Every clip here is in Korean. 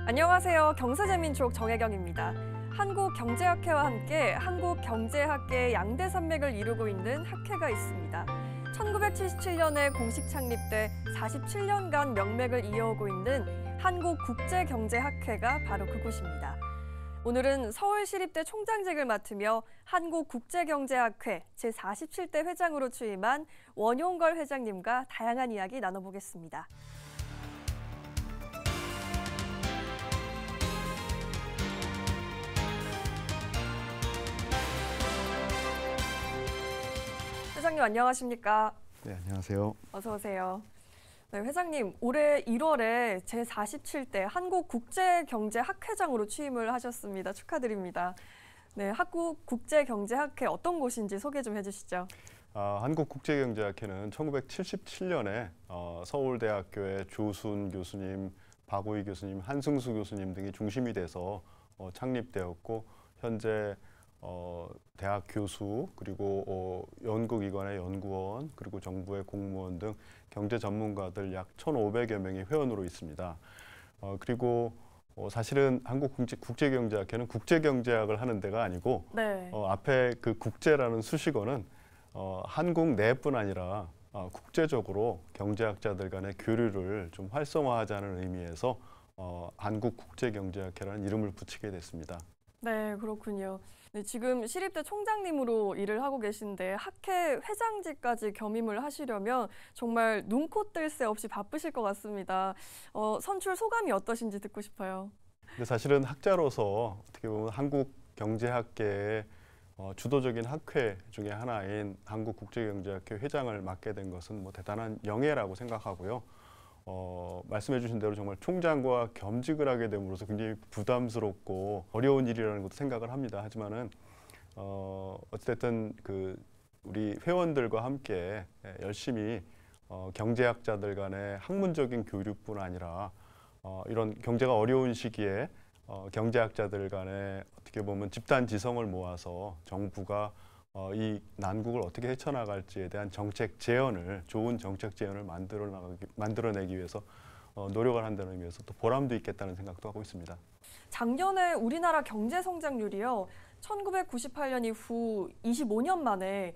안녕하세요. 경제재민족 정혜경입니다. 한국경제학회와 함께 한국경제학계의 양대 산맥을 이루고 있는 학회가 있습니다. 1977년에 공식 창립돼 47년간 명맥을 이어오고 있는 한국국제경제학회가 바로 그곳입니다. 오늘은 서울시립대 총장직을 맡으며 한국국제경제학회 제47대 회장으로 취임한 원용걸 회장님과 다양한 이야기 나눠보겠습니다. 회장님 안녕하십니까? 네, 안녕하세요. 어서 오세요. 네, 회장님, 올해 1월에 제47대 한국국제경제학회장으로 취임을 하셨습니다. 축하드립니다. 네, 한국국제경제학회 어떤 곳인지 소개 좀 해주시죠. 한국국제경제학회는 1977년에 서울대학교의 조순 교수님, 박우희 교수님, 한승수 교수님 등이 중심이 돼서 창립되었고 현재 대학 교수 그리고 연구기관의 연구원 그리고 정부의 공무원 등 경제 전문가들 약 1,500여 명이 회원으로 있습니다. 그리고 사실은 한국국제경제학회는 국제경제학을 하는 데가 아니고 네. 앞에 그 국제라는 수식어는 한국 내뿐 아니라 국제적으로 경제학자들 간의 교류를 좀 활성화하자는 의미에서 한국국제경제학회라는 이름을 붙이게 됐습니다. 네, 그렇군요. 네, 지금 시립대 총장님으로 일을 하고 계신데 학회 회장직까지 겸임을 하시려면 정말 눈코 뜰 새 없이 바쁘실 것 같습니다. 선출 소감이 어떠신지 듣고 싶어요. 근데 사실은 학자로서 어떻게 보면 한국경제학계의 주도적인 학회 중에 하나인 한국국제경제학회 회장을 맡게 된 것은 대단한 영예라고 생각하고요. 말씀해 주신 대로 정말 총장과 겸직을 하게 됨으로써 굉장히 부담스럽고 어려운 일이라는 것도 생각을 합니다. 하지만은 어쨌든 우리 회원들과 함께 열심히 경제학자들 간의 학문적인 교류뿐 아니라 이런 경제가 어려운 시기에 경제학자들 간에 어떻게 보면 집단 지성을 모아서 정부가 이 난국을 어떻게 헤쳐나갈지에 대한 좋은 정책 제언을 만들어내기 위해서 노력을 한다는 의미에서 또 보람도 있겠다는 생각도 하고 있습니다. 작년에 우리나라 경제 성장률이요. 1998년 이후 25년 만에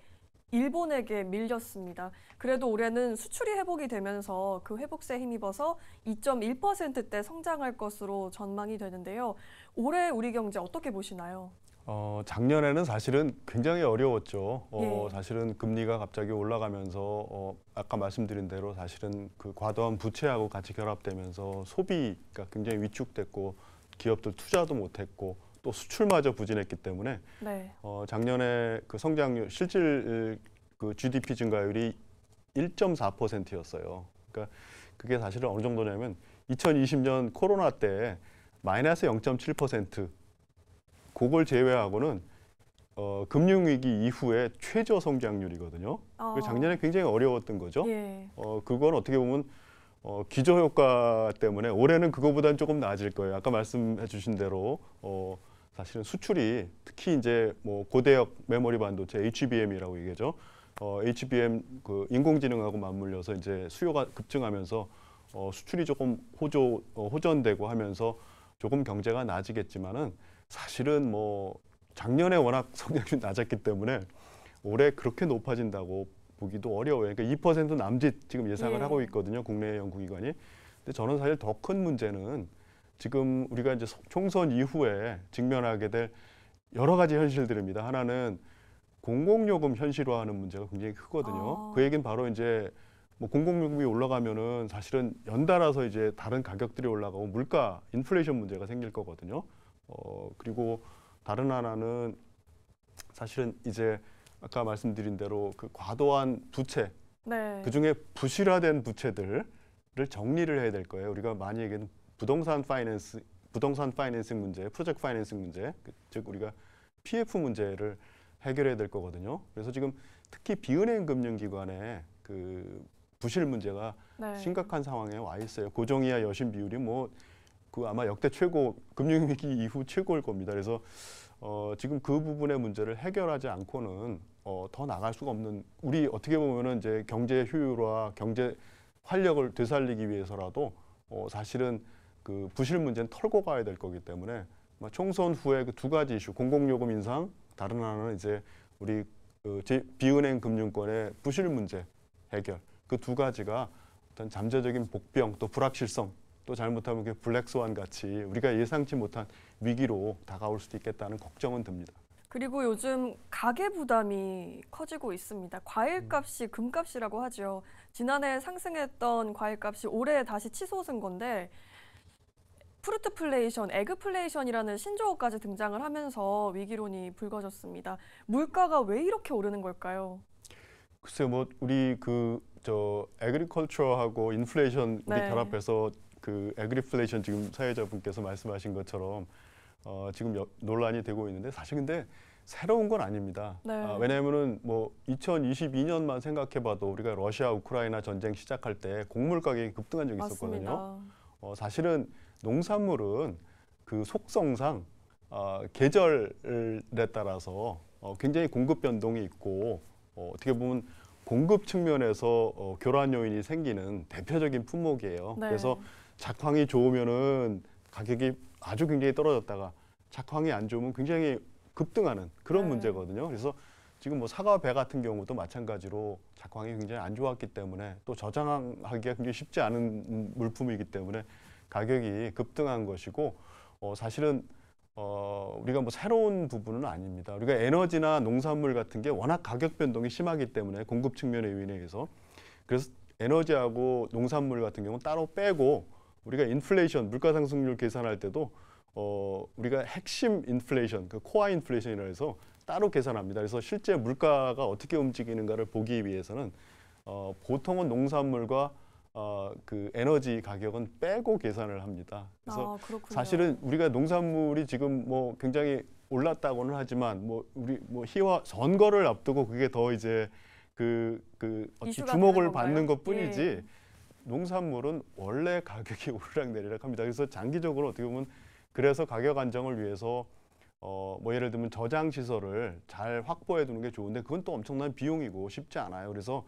일본에게 밀렸습니다. 그래도 올해는 수출이 회복이 되면서 그 회복세에 힘입어서 2.1%대 성장할 것으로 전망이 되는데요. 올해 우리 경제 어떻게 보시나요? 작년에는 사실은 굉장히 어려웠죠. 예. 사실은 금리가 갑자기 올라가면서 아까 말씀드린 대로 사실은 그 과도한 부채하고 같이 결합되면서 소비가 굉장히 위축됐고 기업들 투자도 못했고 또 수출마저 부진했기 때문에 네. 작년에 그 성장률 실질 그 GDP 증가율이 1.4%였어요. 그러니까 그게 사실은 어느 정도냐면 2020년 코로나 때 마이너스 0.7%. 그걸 제외하고는 금융위기 이후에 최저 성장률이거든요. 작년에 굉장히 어려웠던 거죠. 예. 그건 어떻게 보면 기저효과 때문에 올해는 그거보다는 조금 나아질 거예요. 아까 말씀해 주신 대로 사실은 수출이 특히 이제 고대역 메모리 반도체 HBM이라고 얘기하죠. HBM 그 인공지능하고 맞물려서 이제 수요가 급증하면서 수출이 조금 호전되고 하면서 조금 경제가 나아지겠지만은 사실은 작년에 워낙 성장률이 낮았기 때문에 올해 그렇게 높아진다고 보기도 어려워요. 그러니까 2% 남짓 지금 예상을 하고 있거든요. 국내 연구기관이. 근데 저는 사실 더 큰 문제는 지금 우리가 이제 총선 이후에 직면하게 될 여러 가지 현실들입니다. 하나는 공공요금 현실화하는 문제가 굉장히 크거든요. 그 얘기는 바로 이제 공공요금이 올라가면은 사실은 연달아서 이제 다른 가격들이 올라가고 물가, 인플레이션 문제가 생길 거거든요. 그리고 다른 하나는 사실은 이제 아까 말씀드린 대로 그 과도한 부채, 네. 그중에 부실화된 부채들을 정리를 해야 될 거예요. 우리가 많이 얘기하는 부동산 파이낸싱 문제, 프로젝트 파이낸싱 문제, 즉 우리가 PF 문제를 해결해야 될 거거든요. 그래서 지금 특히 비은행 금융기관의 그 부실 문제가 심각한 상황에 와 있어요. 고정이하 여신 비율이 그 아마 역대 최고 금융위기 이후 최고일 겁니다. 그래서 지금 그 부분의 문제를 해결하지 않고는 더 나갈 수가 없는 우리 어떻게 보면은 이제 경제 효율화, 경제 활력을 되살리기 위해서라도 사실은 그 부실 문제는 털고 가야 될 거기 때문에 총선 후에 그 두 가지 이슈, 공공요금 인상, 다른 하나는 이제 우리 비은행 금융권의 부실 문제 해결. 그 두 가지가 어떤 잠재적인 복병 또 불확실성 또 잘못하면 그 블랙스완 같이 우리가 예상치 못한 위기로 다가올 수도 있겠다는 걱정은 듭니다. 그리고 요즘 가계 부담이 커지고 있습니다. 과일값이 금값이라고 하죠. 지난해 상승했던 과일값이 올해 다시 치솟은 건데 프루트플레이션, 에그플레이션이라는 신조어까지 등장을 하면서 위기론이 불거졌습니다. 물가가 왜 이렇게 오르는 걸까요? 글쎄요, 뭐 우리 에그리컬처하고 인플레이션 우리 네. 결합해서 그 에그리플레이션 지금 사회자분께서 말씀하신 것처럼 지금 논란이 되고 있는데 사실 근데 새로운 건 아닙니다. 네. 왜냐하면은 뭐 2022년만 생각해봐도 우리가 러시아 우크라이나 전쟁 시작할 때 곡물 가격이 급등한 적이 있었거든요. 맞습니다. 사실은 농산물은 그 속성상 계절에 따라서 굉장히 공급 변동이 있고 어떻게 보면 공급 측면에서 교란 요인이 생기는 대표적인 품목이에요. 네. 그래서 작황이 좋으면은 가격이 아주 굉장히 떨어졌다가 작황이 안 좋으면 굉장히 급등하는 그런 네. 문제거든요. 그래서 지금 뭐 사과, 배 같은 경우도 마찬가지로 작황이 굉장히 안 좋았기 때문에 또 저장하기가 굉장히 쉽지 않은 물품이기 때문에 가격이 급등한 것이고 사실은 우리가 뭐 새로운 부분은 아닙니다. 우리가 에너지나 농산물 같은 게 워낙 가격 변동이 심하기 때문에 공급 측면에 의해서 그래서 에너지하고 농산물 같은 경우는 따로 빼고 우리가 인플레이션 물가 상승률 계산할 때도 우리가 핵심 인플레이션, 그 코어 인플레이션이라 해서 따로 계산합니다. 그래서 실제 물가가 어떻게 움직이는가를 보기 위해서는 보통은 농산물과 그 에너지 가격은 빼고 계산을 합니다. 그래서 그렇군요. 사실은 우리가 농산물이 지금 뭐 굉장히 올랐다고는 하지만 뭐 우리 뭐 희화 선거를 앞두고 그게 더 이제 어찌 이슈가 주목을 되는 받는 건가요? 것뿐이지 예. 농산물은 원래 가격이 오르락내리락 합니다. 그래서 장기적으로 어떻게 보면 그래서 가격 안정을 위해서 뭐 예를 들면 저장 시설을 잘 확보해 두는 게 좋은데 그건 또 엄청난 비용이고 쉽지 않아요. 그래서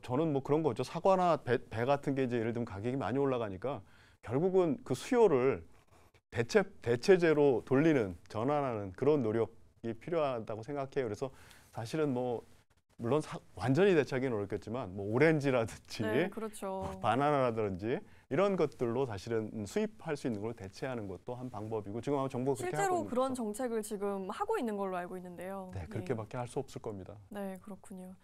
저는 뭐 그런 거죠. 사과나 배 같은 게 이제 예를 들면 가격이 많이 올라가니까 결국은 그 수요를 대체제로 돌리는 전환하는 그런 노력이 필요하다고 생각해요. 그래서 사실은 뭐 물론 완전히 대체하기는 어렵겠지만 뭐 오렌지라든지 네, 그렇죠. 바나나라든지 이런 것들로 사실은 수입할 수 있는 걸 대체하는 것도 한 방법이고 지금 아마 정부가 그렇게 하고 실제로 있는 그런 거죠. 정책을 지금 하고 있는 걸로 알고 있는데요. 네, 그렇게밖에 할 수 없을 겁니다. 네, 그렇군요.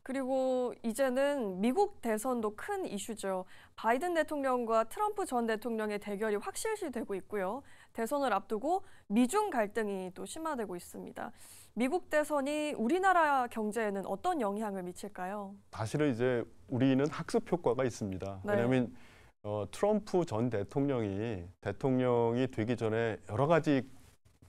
그리고 이제는 미국 대선도 큰 이슈죠. 바이든 대통령과 트럼프 전 대통령의 대결이 확실시되고 있고요. 대선을 앞두고 미중 갈등이 또 심화되고 있습니다. 미국 대선이 우리나라 경제에는 어떤 영향을 미칠까요? 사실은 이제 우리는 학습 효과가 있습니다. 네. 왜냐하면 트럼프 전 대통령이 되기 전에 여러 가지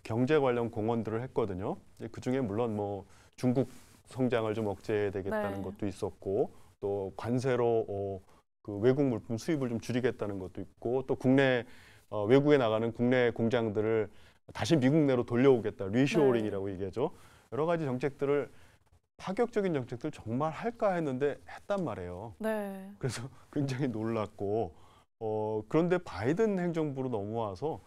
경제 관련 공언들을 했거든요. 그 중에 물론 뭐 중국 성장을 좀 억제해야 되겠다는 네. 것도 있었고 또 관세로 그 외국 물품 수입을 좀 줄이겠다는 것도 있고 또 국내 외국에 나가는 국내 공장들을 다시 미국 내로 돌려오겠다 리쇼어링이라고 얘기하죠. 여러 가지 정책들을 파격적인 정책들 정말 할까 했는데 했단 말이에요. 네. 그래서 굉장히 놀랐고 그런데 바이든 행정부로 넘어와서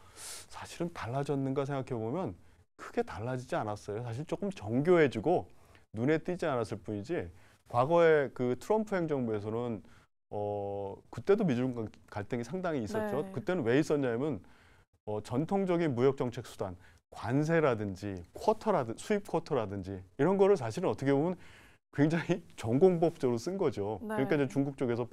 사실은 달라졌는가 생각해 보면 크게 달라지지 않았어요. 사실 조금 정교해지고 눈에 띄지 않았을 뿐이지 과거에 그 트럼프 행정부에서는 그때도 미중 갈등이 상당히 있었죠. 네. 그때는 왜 있었냐면 전통적인 무역 정책 수단 관세라든지 수입 쿼터라든지 이런 거를 사실은 어떻게 보면 굉장히 전공법적으로 쓴 거죠. 네. 그러니까 이제 중국 쪽에서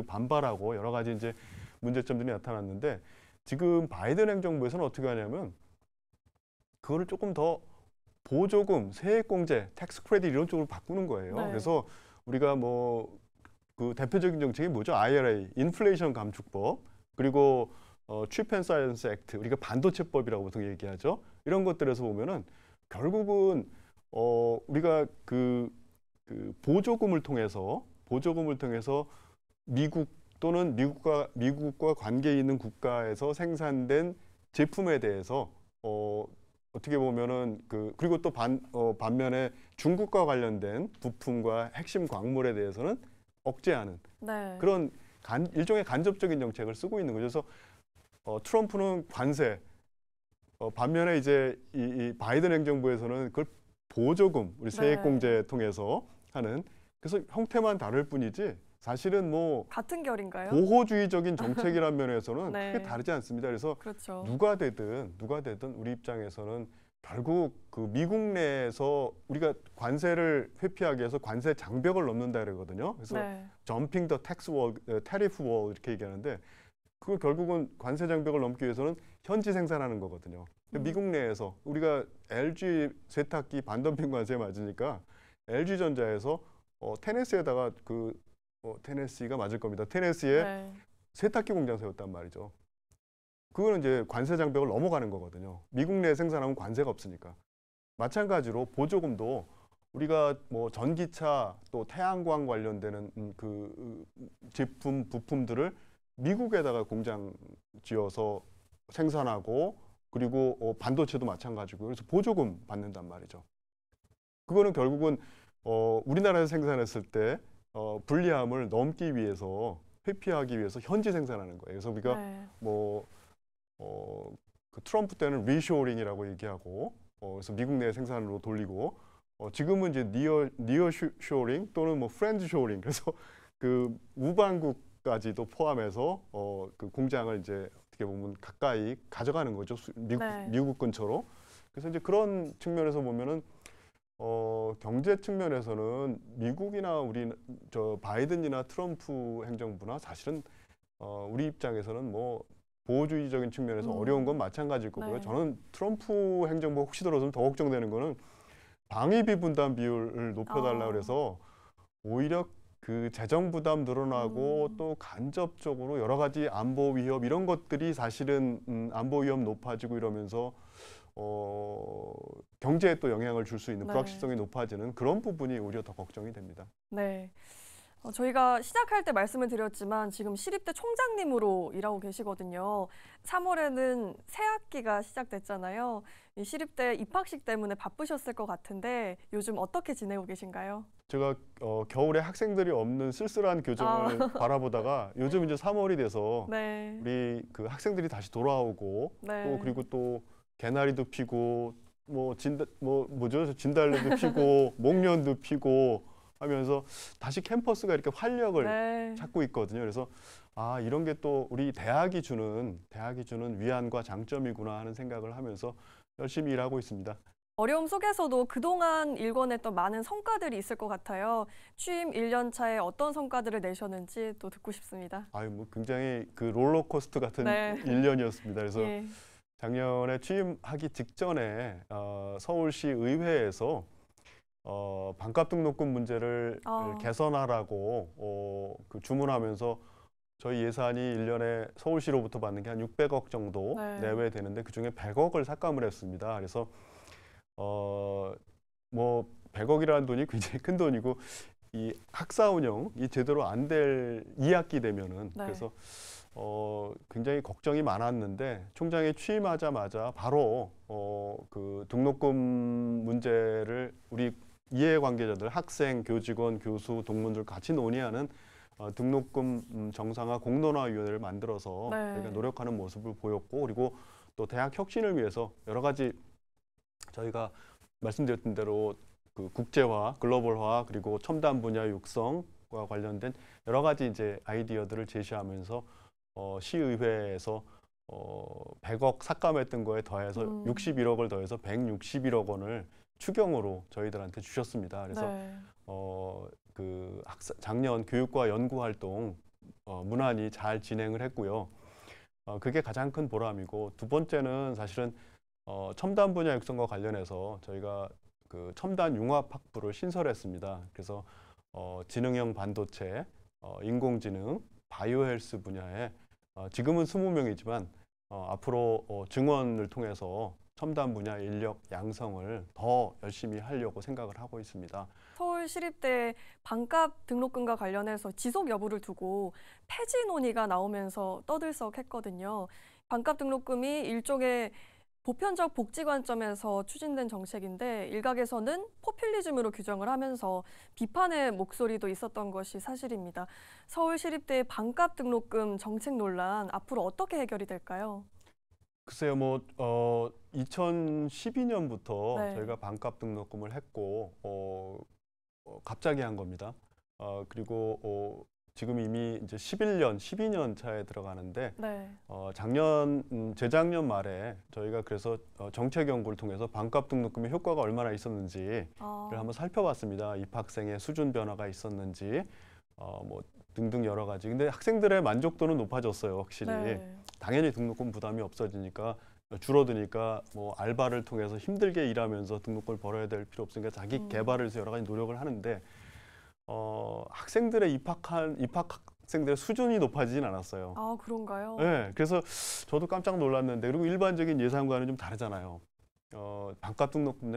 반발하고 여러 가지 이제 문제점들이 나타났는데 지금 바이든 행정부에서는 어떻게 하냐면 그거를 조금 더 보조금, 세액공제, 텍스 크레딧 이런 쪽으로 바꾸는 거예요. 네. 그래서 우리가 뭐 그 대표적인 정책이 뭐죠? IRA, 인플레이션 감축법, 그리고 Chip and Science Act, 우리가 반도체법이라고 보통 얘기하죠. 이런 것들에서 보면은 결국은 우리가 그 보조금을 통해서 미국 또는 미국과 관계 있는 국가에서 생산된 제품에 대해서 어떻게 보면은 그리고 또 반면에 중국과 관련된 부품과 핵심 광물에 대해서는 억제하는 네. 그런 일종의 간접적인 정책을 쓰고 있는 거죠. 그래서 트럼프는 관세, 반면에 이제 이 바이든 행정부에서는 그걸 보조금, 우리 세액공제 통해서 하는, 그래서 형태만 다를 뿐이지 사실은 뭐 같은 결인가요? 보호주의적인 정책이라는 면에서는 네. 크게 다르지 않습니다. 그래서 그렇죠. 누가 되든 우리 입장에서는 결국 그 미국 내에서 우리가 관세를 회피하기 위해서 관세 장벽을 넘는다 그러거든요. 그래서 네. 점핑 더 텍스 월, 테리프 월 이렇게 얘기하는데, 그걸 결국은 관세 장벽을 넘기 위해서는 현지 생산하는 거거든요. 미국 내에서 우리가 LG 세탁기 반덤핑 관세에 맞으니까 LG전자에서 테네시에다가 테네시가 맞을 겁니다. 테네시에 네. 세탁기 공장 세웠단 말이죠. 그거는 이제 관세 장벽을 넘어가는 거거든요. 미국 내에 생산하면 관세가 없으니까. 마찬가지로 보조금도 우리가 뭐 전기차 또 태양광 관련되는 그 제품 부품들을 미국에다가 공장 지어서 생산하고, 그리고 반도체도 마찬가지고, 그래서 보조금 받는단 말이죠. 그거는 결국은 우리나라에서 생산했을 때 불리함을 넘기 위해서, 회피하기 위해서 현지 생산하는 거예요. 그래서 우리가 네. 그 트럼프 때는 리쇼링이라고 얘기하고, 그래서 미국 내 생산으로 돌리고, 지금은 이제 니어 쇼링 또는 뭐 프렌즈 쇼링, 그래서 그 우방국까지도 포함해서 그 공장을 이제 어떻게 보면 가까이 가져가는 거죠. 네. 미국 근처로. 그래서 이제 그런 측면에서 보면은 경제 측면에서는 미국이나 바이든이나 트럼프 행정부나 사실은 우리 입장에서는 뭐 보호주의적인 측면에서 어려운 건 마찬가지일 거고요. 네. 저는 트럼프 행정부 혹시 들어서면 더 걱정되는 거는 방위비 분담 비율을 높여달라 그래서 오히려 그 재정 부담 늘어나고 또 간접적으로 여러 가지 안보 위협 이런 것들이 사실은 안보 위협 높아지고 이러면서 경제에 또 영향을 줄 수 있는 네. 불확실성이 높아지는 그런 부분이 오히려 더 걱정이 됩니다. 네. 저희가 시작할 때 말씀을 드렸지만 지금 시립대 총장님으로 일하고 계시거든요. 3월에는 새 학기가 시작됐잖아요. 이 시립대 입학식 때문에 바쁘셨을 것 같은데 요즘 어떻게 지내고 계신가요? 제가 겨울에 학생들이 없는 쓸쓸한 교정을 바라보다가 요즘 이제 3월이 돼서 네. 우리 그 학생들이 다시 돌아오고 네. 또 그리고 또 개나리도 피고 진달래도 피고 목련도 피고 하면서 다시 캠퍼스가 이렇게 활력을 네. 찾고 있거든요. 그래서 이런 게 또 우리 대학이 주는 위안과 장점이구나 하는 생각을 하면서 열심히 일하고 있습니다. 어려움 속에서도 그동안 일궈냈던 많은 성과들이 있을 것 같아요. 취임 1년 차에 어떤 성과들을 내셨는지 또 듣고 싶습니다. 뭐 굉장히 그 롤러코스터 같은 네. 1년이었습니다. 그래서 예. 작년에 취임하기 직전에 서울시 의회에서 반값 등록금 문제를 개선하라고 그 주문하면서 저희 예산이 1년에 서울시로부터 받는 게 한 600억 정도 네. 내외 되는데 그중에 100억을 삭감을 했습니다. 그래서 뭐 100억이라는 돈이 굉장히 큰 돈이고 이 학사 운영이 제대로 안 될 2학기 되면은 네. 그래서 굉장히 걱정이 많았는데 총장이 취임하자마자 바로 그 등록금 문제를 우리 이해관계자들, 학생, 교직원, 교수, 동문들 같이 논의하는 등록금 정상화 공론화위원회를 만들어서 네. 저희가 노력하는 모습을 보였고, 그리고 또 대학 혁신을 위해서 여러 가지 저희가 말씀드렸던 대로 그 국제화, 글로벌화, 그리고 첨단 분야 육성과 관련된 여러 가지 이제 아이디어들을 제시하면서 시의회에서 100억 삭감했던 거에 더해서 61억을 더해서 161억 원을 추경으로 저희들한테 주셨습니다. 그래서 네. 그 작년 교육과 연구 활동 무난히 잘 진행을 했고요. 그게 가장 큰 보람이고, 두 번째는 사실은 첨단 분야 육성과 관련해서 저희가 그 첨단 융합 학부를 신설했습니다. 그래서 지능형 반도체, 인공지능, 바이오 헬스 분야에 지금은 20명이지만 앞으로 증원을 통해서 첨단 분야 인력 양성을 더 열심히 하려고 생각을 하고 있습니다. 서울시립대 반값 등록금과 관련해서 지속 여부를 두고 폐지 논의가 나오면서 떠들썩했거든요. 반값 등록금이 일종의 보편적 복지 관점에서 추진된 정책인데 일각에서는 포퓰리즘으로 규정을 하면서 비판의 목소리도 있었던 것이 사실입니다. 서울시립대 반값 등록금 정책 논란 앞으로 어떻게 해결이 될까요? 글쎄요, 2012년부터 네, 저희가 반값 등록금을 했고, 갑자기 한 겁니다. 그리고 지금 이미 이제 11년, 12년 차에 들어가는데, 네. 재작년 말에 저희가 그래서 정책 연구를 통해서 반값 등록금의 효과가 얼마나 있었는지를 아, 한번 살펴봤습니다. 입학생의 수준 변화가 있었는지, 뭐 등등 여러 가지. 근데 학생들의 만족도는 높아졌어요, 확실히. 네. 당연히 등록금 부담이 없어지니까 줄어드니까 뭐 알바를 통해서 힘들게 일하면서 등록금을 벌어야 될 필요 없으니까 자기 개발을 위해서 여러 가지 노력을 하는데 학생들의 입학 학생들의 수준이 높아지진 않았어요. 아, 그런가요? 네, 그래서 저도 깜짝 놀랐는데 그리고 일반적인 예상과는 좀 다르잖아요. 반값 등록금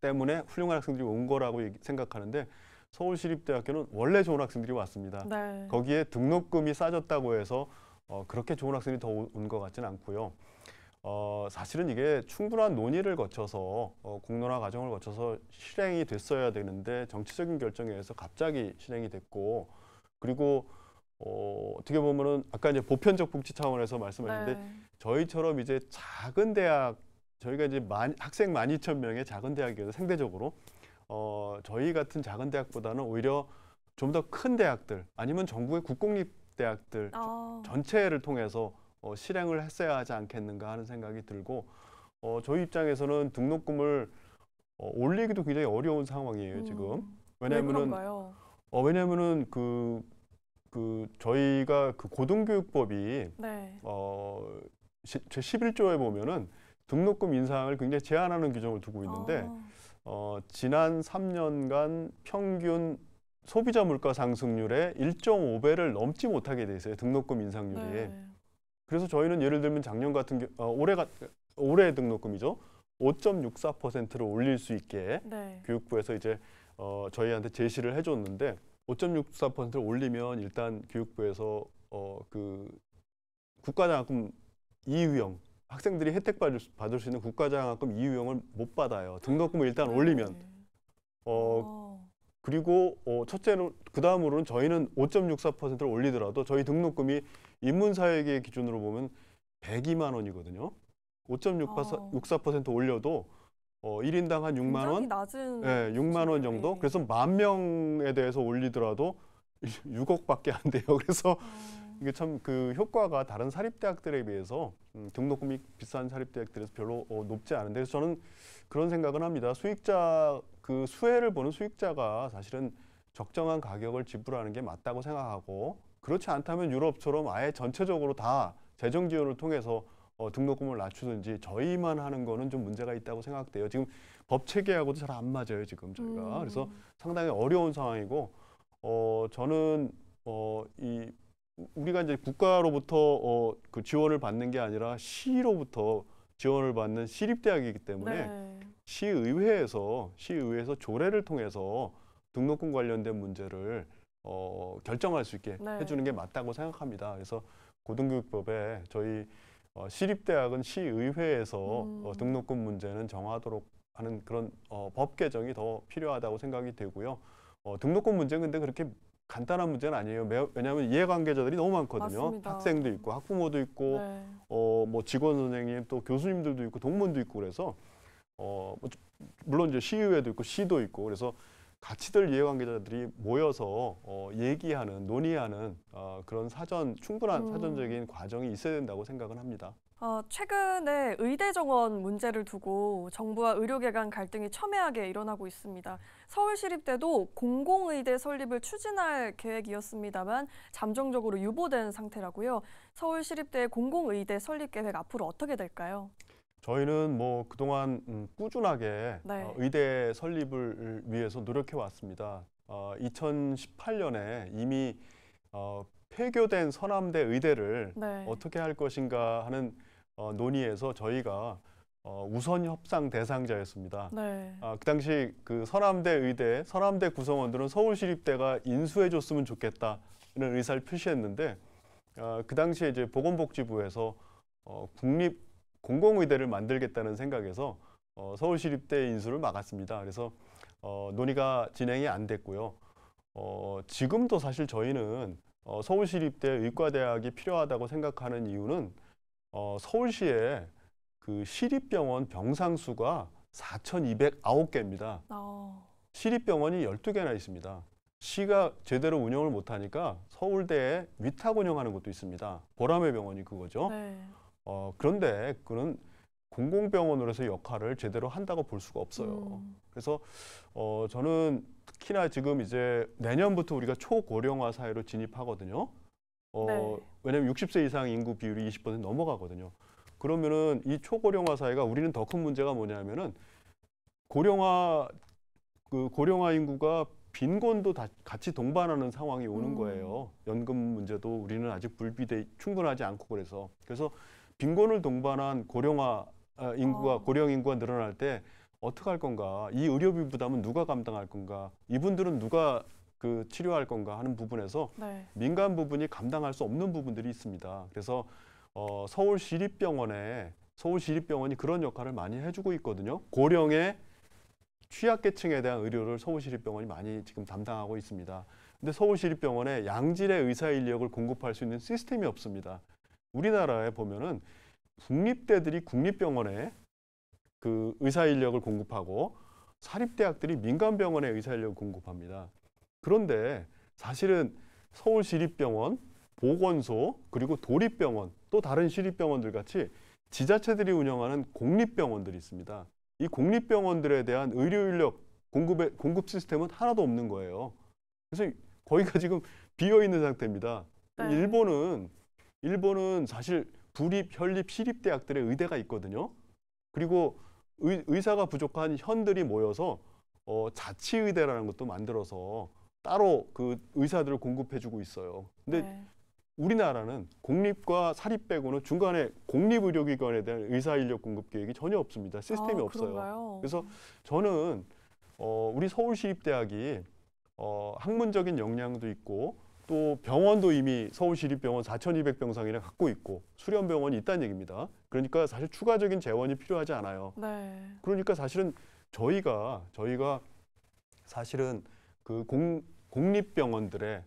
때문에 훌륭한 학생들이 온 거라고 생각하는데 서울시립대학교는 원래 좋은 학생들이 왔습니다. 네. 거기에 등록금이 싸졌다고 해서 그렇게 좋은 학생이 더 온 것 같지는 않고요. 사실은 이게 충분한 논의를 거쳐서 공론화 과정을 거쳐서 실행이 됐어야 되는데 정치적인 결정에 의해서 갑자기 실행이 됐고 그리고 어떻게 보면은 아까 이제 보편적 복지 차원에서 말씀하셨는데 네. 저희처럼 이제 작은 대학 저희가 이제 학생 12,000명의 작은 대학이어서 상대적으로 저희 같은 작은 대학보다는 오히려 좀 더 큰 대학들 아니면 전국의 국공립대학들 아, 전체를 통해서 실행을 했어야 하지 않겠는가 하는 생각이 들고 저희 입장에서는 등록금을 올리기도 굉장히 어려운 상황이에요 지금. 왜 왜냐하면은 그런가요? 왜냐하면은 저희가 그 고등교육법이 네. 제 11조에 보면은 등록금 인상을 굉장히 제한하는 규정을 두고 있는데 지난 3년간 평균 소비자 물가 상승률의 1.5배를 넘지 못하게 돼 있어요. 등록금 인상률이. 네. 그래서 저희는 예를 들면 작년 같은 올해 등록금이죠. 5.64%를 올릴 수 있게 네. 교육부에서 이제 저희한테 제시를 해줬는데 5.64%를 올리면 일단 교육부에서 그 국가장학금 이유형 학생들이 받을 수 있는 국가장학금 이유형을 못 받아요. 등록금을 일단 네. 올리면 그리고 첫째는 그 다음으로는 저희는 5.64%를 올리더라도 저희 등록금이 인문사회계 기준으로 보면 102만 원이거든요. 5.64% 올려도 1인당 한 6만 굉장히 원, 낮은 예, 6만 원 수준이에요. 정도. 예. 그래서 10,000명에 대해서 올리더라도 6억밖에 안 돼요. 그래서 이게 참 그 효과가 다른 사립대학들에 비해서 등록금이 비싼 사립대학들에서 별로 높지 않은데 그래서 저는 그런 생각은 합니다. 그 수혜를 보는 수익자가 사실은 적정한 가격을 지불하는 게 맞다고 생각하고 그렇지 않다면 유럽처럼 아예 전체적으로 다 재정 지원을 통해서 등록금을 낮추든지 저희만 하는 거는 좀 문제가 있다고 생각돼요. 지금 법 체계하고도 잘 안 맞아요, 지금 저희가. 그래서 상당히 어려운 상황이고 저는 우리가 이제 국가로부터 그 지원을 받는 게 아니라 시로부터 지원을 받는 시립대학이기 때문에 네. 시의회에서 조례를 통해서 등록금 관련된 문제를 결정할 수 있게 네. 해주는 게 맞다고 생각합니다. 그래서 고등교육법에 저희 시립대학은 시의회에서 등록금 문제는 정하도록 하는 그런 법 개정이 더 필요하다고 생각이 되고요. 등록금 문제는 근데 그렇게 간단한 문제는 아니에요. 왜냐하면 이해관계자들이 너무 많거든요. 맞습니다. 학생도 있고 학부모도 있고 네. 뭐 직원 선생님 또 교수님들도 있고 동문도 있고 그래서 물론 이제 시의회도 있고 시도 있고 그래서 같이들 이해관계자들이 모여서 얘기하는 논의하는 그런 충분한 사전적인 과정이 있어야 된다고 생각은 합니다. 최근에 의대 정원 문제를 두고 정부와 의료계 간 갈등이 첨예하게 일어나고 있습니다. 서울시립대도 공공의대 설립을 추진할 계획이었습니다만 잠정적으로 유보된 상태라고요. 서울시립대 공공의대 설립 계획 앞으로 어떻게 될까요? 저희는 뭐 그동안 꾸준하게 네. 의대 설립을 위해서 노력해 왔습니다. 2018년에 이미 폐교된 서남대 의대를 네. 어떻게 할 것인가 하는 논의에서 저희가 우선 협상 대상자였습니다. 네. 그 당시 그 서남대 구성원들은 서울시립대가 인수해줬으면 좋겠다는 의사를 표시했는데 그 당시에 이제 보건복지부에서 공공의대를 만들겠다는 생각에서 서울시립대 인수를 막았습니다. 그래서 논의가 진행이 안 됐고요. 지금도 사실 저희는 서울시립대 의과대학이 필요하다고 생각하는 이유는 서울시에 그 시립병원 병상 수가 4,209개입니다. 시립병원이 12개나 있습니다. 시가 제대로 운영을 못하니까 서울대에 위탁 운영하는 것도 있습니다. 보라매 병원이 그거죠. 네. 그런데 그는 공공병원으로서 역할을 제대로 한다고 볼 수가 없어요. 그래서 저는 특히나 지금 이제 내년부터 우리가 초고령화 사회로 진입하거든요. 네. 왜냐하면 60세 이상 인구 비율이 20% 넘어가거든요. 그러면은 이 초고령화 사회가 우리는 더 큰 문제가 뭐냐면은 고령화 인구가 빈곤도 같이 동반하는 상황이 오는 거예요. 연금 문제도 우리는 아직 충분하지 않고 그래서 빈곤을 동반한 고령 인구가 늘어날 때 어떻게 할 건가? 이 의료비 부담은 누가 감당할 건가? 이분들은 누가 그 치료할 건가 하는 부분에서 네. 민간 부분이 감당할 수 없는 부분들이 있습니다. 그래서 서울시립병원이 그런 역할을 많이 해주고 있거든요. 고령의 취약계층에 대한 의료를 서울시립병원이 많이 지금 담당하고 있습니다. 근데 서울시립병원에 양질의 의사 인력을 공급할 수 있는 시스템이 없습니다. 우리나라에 보면은 국립대들이 국립병원에 그 의사 인력을 공급하고 사립대학들이 민간병원에 의사 인력을 공급합니다. 그런데 사실은 서울시립병원, 보건소, 그리고 도립병원, 또 다른 시립병원들 같이 지자체들이 운영하는 공립병원들이 있습니다. 이 공립병원들에 대한 의료 인력 공급 시스템은 하나도 없는 거예요. 그래서 거기가 지금 비어 있는 상태입니다. 네. 일본은 사실 부립, 현립, 시립대학들의 의대가 있거든요. 그리고 의사가 부족한 현들이 모여서 자치의대라는 것도 만들어서 따로 그 의사들을 공급해주고 있어요. 근데 네. 우리나라는 공립과 사립 빼고는 중간에 공립의료기관에 대한 의사 인력 공급 계획이 전혀 없습니다. 시스템이 없어요. 그런가요? 그래서 저는 우리 서울시립대학이 학문적인 역량도 있고 또 병원도 이미 서울시립병원 4,200병상이나 갖고 있고 수련병원이 있다는 얘기입니다. 그러니까 사실 추가적인 재원이 필요하지 않아요. 네. 그러니까 사실은 저희가 사실은 그 공립병원들의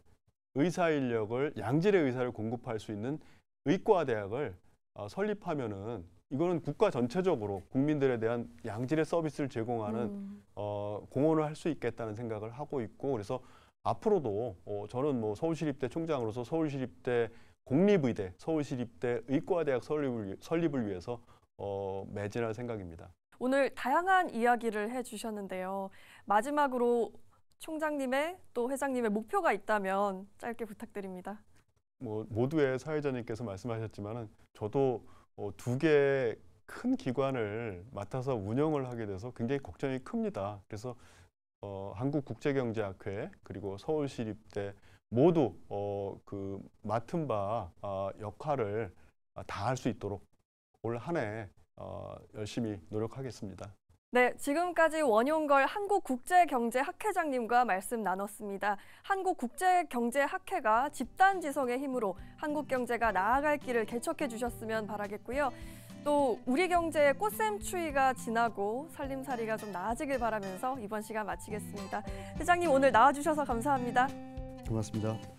의사 인력을 양질의 의사를 공급할 수 있는 의과대학을 설립하면은 이거는 국가 전체적으로 국민들에 대한 양질의 서비스를 제공하는 공헌을 할 수 있겠다는 생각을 하고 있고 그래서 앞으로도 저는 뭐 서울시립대 총장으로서 서울시립대 공립의대, 서울시립대 의과대학 설립을 위해서 매진할 생각입니다. 오늘 다양한 이야기를 해주셨는데요. 마지막으로 총장님의 또 회장님의 목표가 있다면 짧게 부탁드립니다. 뭐 모두의 사회자님께서 말씀하셨지만은 저도 두 개의 큰 기관을 맡아서 운영을 하게 돼서 굉장히 걱정이 큽니다. 그래서 한국국제경제학회 그리고 서울시립대 모두 그 맡은 바 역할을 다 할 수 있도록 올 한 해 열심히 노력하겠습니다. 네, 지금까지 원용걸 한국국제경제학회장님과 말씀 나눴습니다. 한국국제경제학회가 집단지성의 힘으로 한국 경제가 나아갈 길을 개척해 주셨으면 바라겠고요. 또 우리 경제의 꽃샘추위가 지나고 살림살이가 좀 나아지길 바라면서 이번 시간 마치겠습니다. 회장님 오늘 나와주셔서 감사합니다. 고맙습니다.